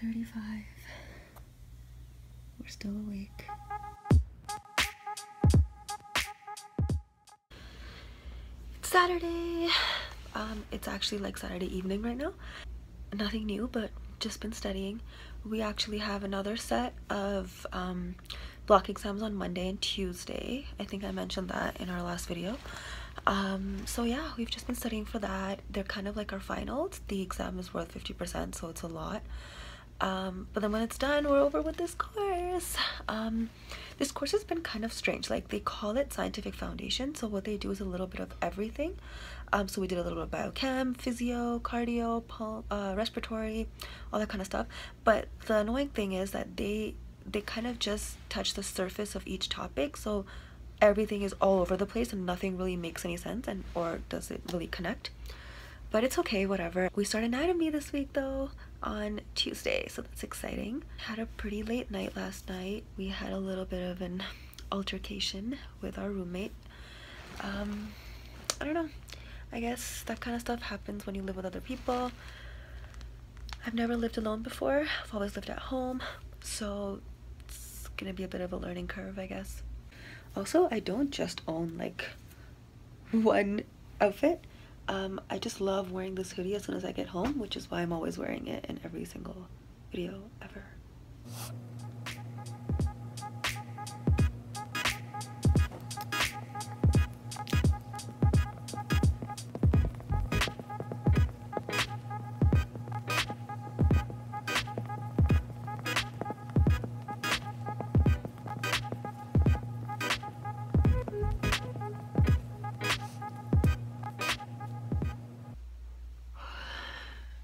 8:35. We're still awake. It's Saturday. It's actually like Saturday evening right now. Nothing new, but just been studying. We actually have another set of block exams on Monday and Tuesday. I think I mentioned that in our last video. So yeah, we've just been studying for that. They're kind of like our finals. The exam is worth 50%, so it's a lot. But then when it's done, we're over with this course. This course has been kind of strange. Like, they call it scientific foundation, so what they do is a little bit of everything. So we did a little bit of biochem, physio, cardio, respiratory, all that kind of stuff. But the annoying thing is that they kind of just touch the surface of each topic, so everything is all over the place and nothing really makes any sense, and or does it really connect. But it's okay, whatever. We start anatomy this week though on Tuesday, so that's exciting. Had a pretty late night last night. We had a little bit of an altercation with our roommate. I don't know, I guess that kind of stuff happens when you live with other people. I've never lived alone before. I've always lived at home, so it's gonna be a bit of a learning curve, I guess. Also, I don't just own like one outfit. I just love wearing this hoodie as soon as I get home, which is why I'm always wearing it in every single video ever.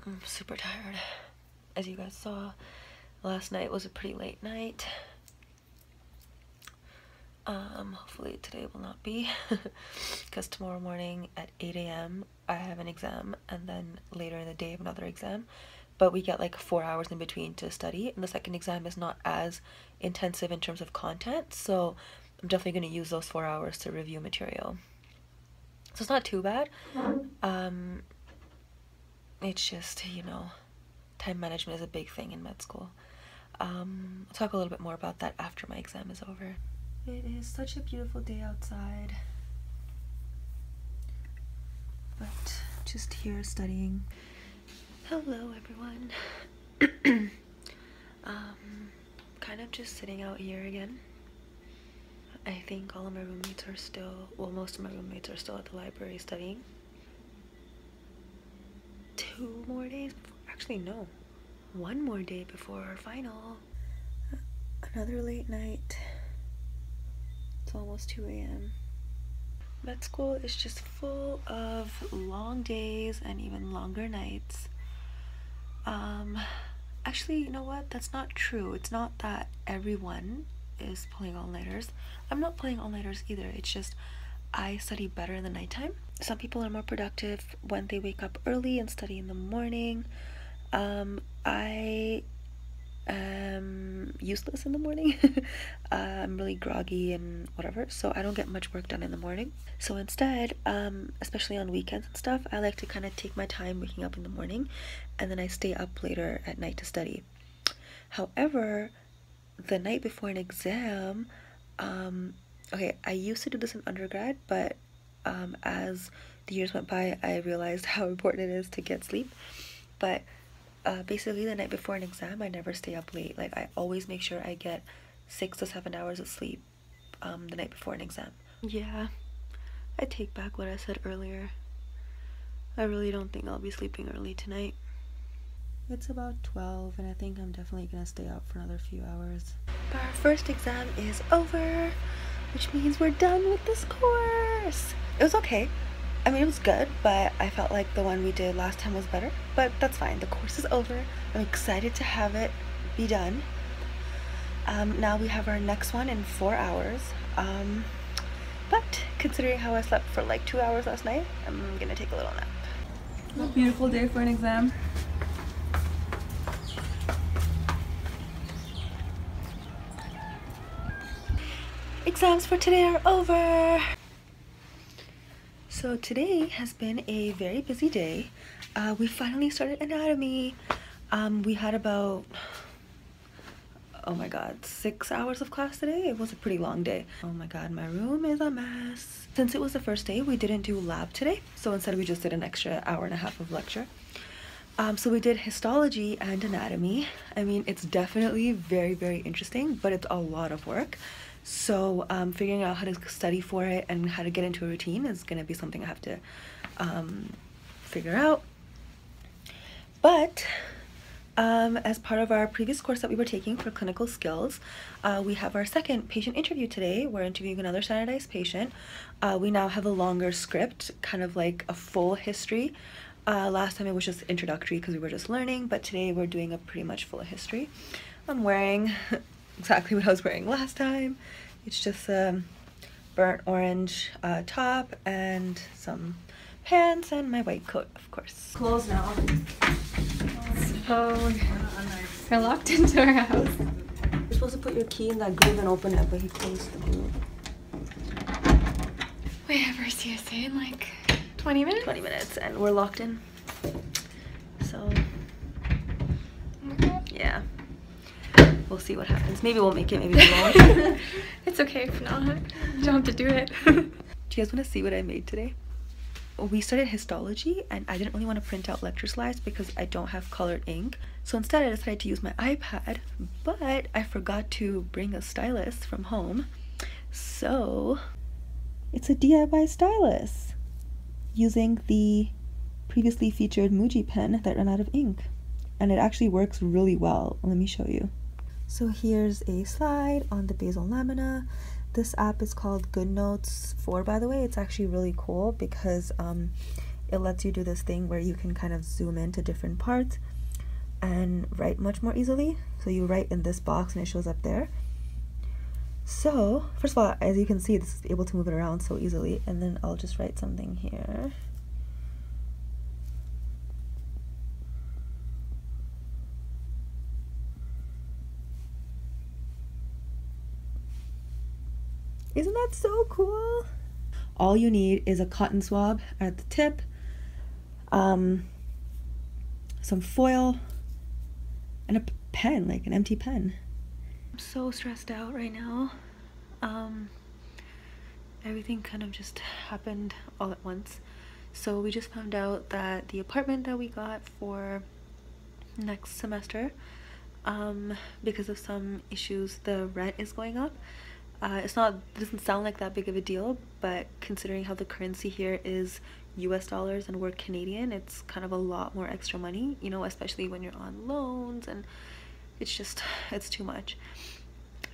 I'm super tired. As you guys saw, last night was a pretty late night. Hopefully today will not be, because tomorrow morning at 8 a.m. I have an exam, and then later in the day I have another exam, but we get like 4 hours in between to study, and the second exam is not as intensive in terms of content, so I'm definitely going to use those 4 hours to review material. So it's not too bad. It's just, you know, time management is a big thing in med school. I'll talk a little bit more about that after my exam is over. It is such a beautiful day outside, but just here studying. Hello everyone. Kind of just sitting out here again. I think all of my roommates are still, well, most of my roommates are still at the library studying. 2 more days before, actually no, 1 more day before our final. Another late night. It's almost 2 a.m. Med school is just full of long days and even longer nights. Actually, you know what, that's not true. It's not that everyone is pulling all-nighters. I'm not pulling all-nighters either. It's just I study better in the nighttime. Some people are more productive when they wake up early and study in the morning. I am useless in the morning. I'm really groggy and whatever, so I don't get much work done in the morning. So instead, especially on weekends and stuff, I like to kind of take my time waking up in the morning, and then I stay up later at night to study. However, the night before an exam, okay, I used to do this in undergrad, but as the years went by, I realized how important it is to get sleep. But basically the night before an exam, I never stay up late. Like, I always make sure I get 6 to 7 hours of sleep the night before an exam. Yeah, I take back what I said earlier. I really don't think I'll be sleeping early tonight. It's about 12 and I think I'm definitely gonna stay out for another few hours. But our first exam is over, which means we're done with this course. It was okay. I mean, it was good, but I felt like the one we did last time was better. But that's fine. The course is over. I'm excited to have it be done. Now we have our next one in 4 hours. But considering how I slept for like 2 hours last night, I'm gonna take a little nap. A beautiful day for an exam. Exams for today are over. So today has been a very busy day. We finally started anatomy. We had about, oh my god, 6 hours of class today. It was a pretty long day. Oh my god, my room is a mess. Since it was the first day, we didn't do lab today, so instead we just did an extra hour and a half of lecture. So we did histology and anatomy. I mean, it's definitely very interesting, but it's a lot of work. So figuring out how to study for it and how to get into a routine is going to be something I have to figure out. But as part of our previous course that we were taking for clinical skills, we have our second patient interview today. We're interviewing another standardized patient. We now have a longer script, kind of like a full history. Last time it was just introductory because we were just learning, but today we're doing a pretty much full history. I'm wearing exactly what I was wearing last time. It's just a burnt orange top and some pants and my white coat, of course. Closed now. So we're locked into our house. You're supposed to put your key in that groove and open it, but he closed the groove. Wait, ever see us in like 20 minutes? 20 minutes and we're locked in. So yeah. We'll see what happens. Maybe we'll make it, maybe we won't. It's okay if not. You don't have to do it. Do you guys want to see what I made today? We started histology and I didn't really want to print out lecture slides because I don't have colored ink. So instead I decided to use my iPad, but I forgot to bring a stylus from home. So it's a DIY stylus using the previously featured Muji pen that ran out of ink. And it actually works really well. Let me show you. So here's a slide on the basal lamina. This app is called GoodNotes 4, by the way. It's actually really cool because it lets you do this thing where you can kind of zoom into different parts and write much more easily. So you write in this box and it shows up there. So first of all, as you can see, this is able to move it around so easily. And then I'll just write something here. Isn't that so cool? All you need is a cotton swab at the tip, some foil, and a pen, like an empty pen. I'm so stressed out right now. Everything kind of just happened all at once. So we just found out that the apartment that we got for next semester, because of some issues, the rent is going up. It doesn't sound like that big of a deal, but considering how the currency here is US dollars and we're Canadian, it's kind of a lot more extra money, you know, especially when you're on loans, and it's too much.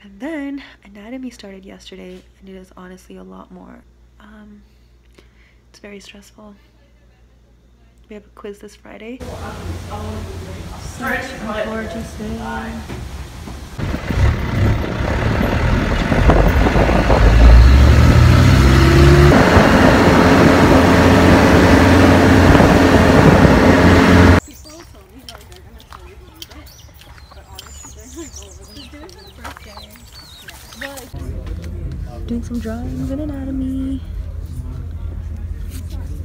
And then anatomy started yesterday and it is honestly a lot more. It's very stressful. We have a quiz this Friday. Such a gorgeous day. Doing some drawings in anatomy.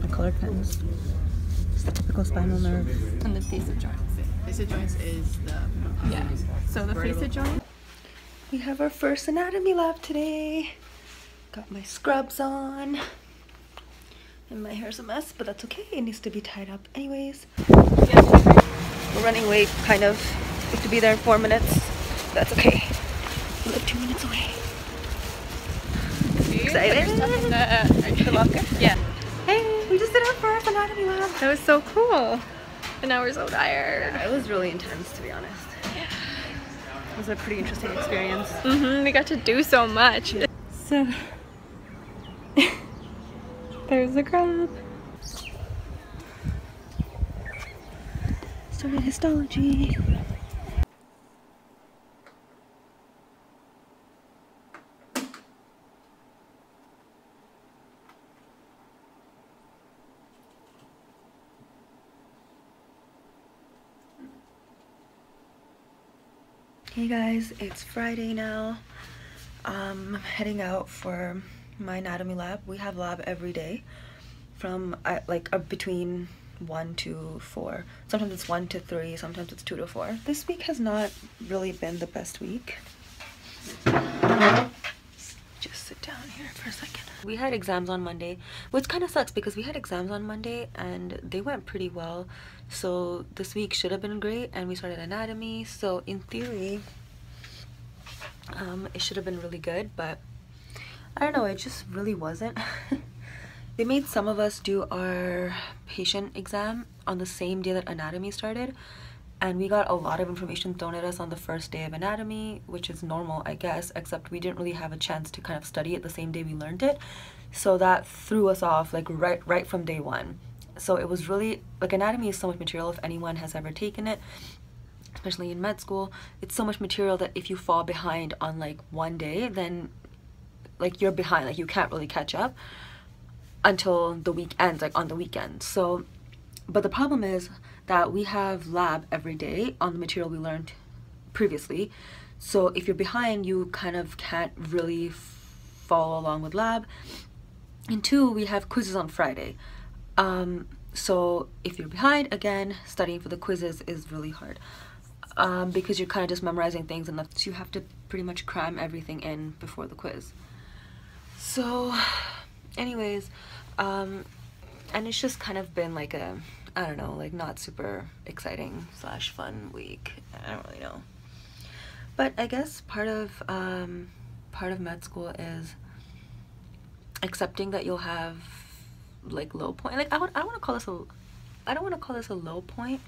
My colored pens. It's the typical spinal nerve. And the facet joints. Facet joints is the So the facet joint. We have our first anatomy lab today. Got my scrubs on. And my hair's a mess, but that's okay. It needs to be tied up anyways. We're running late, kind of. We have to be there in 4 minutes. That's okay. We live 2 minutes away. Excited? The locker? Yeah. Hey, we just did our first anatomy lab. That was so cool. And now we're so tired. It was really intense, to be honest. Yeah. It was a pretty interesting experience. We got to do so much. So there's the crab. Started histology. Hey guys, it's Friday now. I'm heading out for my anatomy lab. We have lab every day from between 1 to 4. Sometimes it's 1 to 3, sometimes it's 2 to 4. This week has not really been the best week. Just sit down here for a second. We had exams on Monday, which kind of sucks because we had exams on Monday and they went pretty well. So this week should have been great, and we started anatomy. So in theory, it should have been really good, but I don't know, it just really wasn't. They made some of us do our patient exam on the same day that anatomy started, and we got a lot of information thrown at us on the first day of anatomy, which is normal, I guess, except we didn't really have a chance to kind of study it the same day we learned it. So that threw us off like right from day one. So it was really, like, anatomy is so much material. If anyone has ever taken it, especially in med school, it's so much material that if you fall behind on like one day, then like you're behind, like you can't really catch up until the week ends, like on the weekend. So, but the problem is that we have lab every day on the material we learned previously. So if you're behind, you kind of can't really follow along with lab. And 2, we have quizzes on Friday. So if you're behind, again, studying for the quizzes is really hard. Because you're kind of just memorizing things, and you have to pretty much cram everything in before the quiz. So anyways, and it's just kind of been like a, I don't know, like not super exciting / fun week. I don't really know. But I guess part of med school is accepting that you'll have like low point. Like I don't want to call this a low point,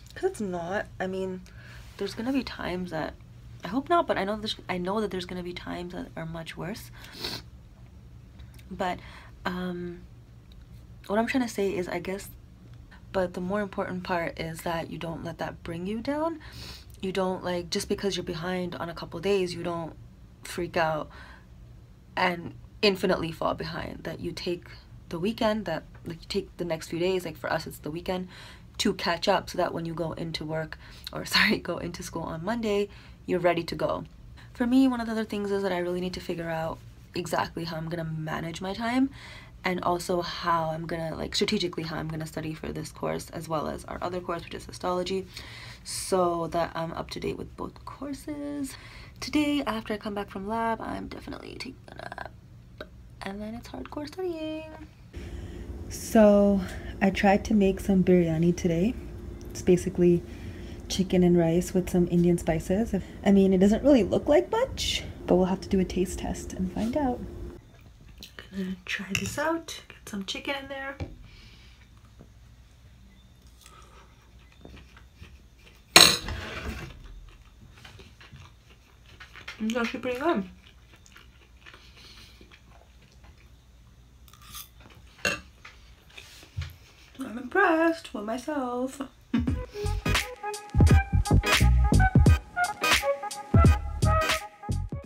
because it's not. I mean, there's gonna be times that, I hope not, but I know that there's gonna be times that are much worse. But what I'm trying to say is, I guess, but the more important part is that you don't let that bring you down. You don't, like, just because you're behind on a couple days, you don't freak out and infinitely fall behind. That you take the weekend, that like you take the next few days, like for us it's the weekend, to catch up, so that when you go into go into school on Monday, you're ready to go. For me, one of the other things is that I really need to figure out exactly how I'm gonna manage my time, and also how I'm gonna, like, strategically how I'm gonna study for this course as well as our other course, which is histology, so that I'm up to date with both courses. Today, after I come back from lab, I'm definitely taking a nap, and then it's hardcore studying. So I tried to make some biryani today. It's basically chicken and rice with some Indian spices. I mean, it doesn't really look like much, but we'll have to do a taste test and find out. Gonna try this out, get some chicken in there. It's actually pretty good. I'm impressed with myself.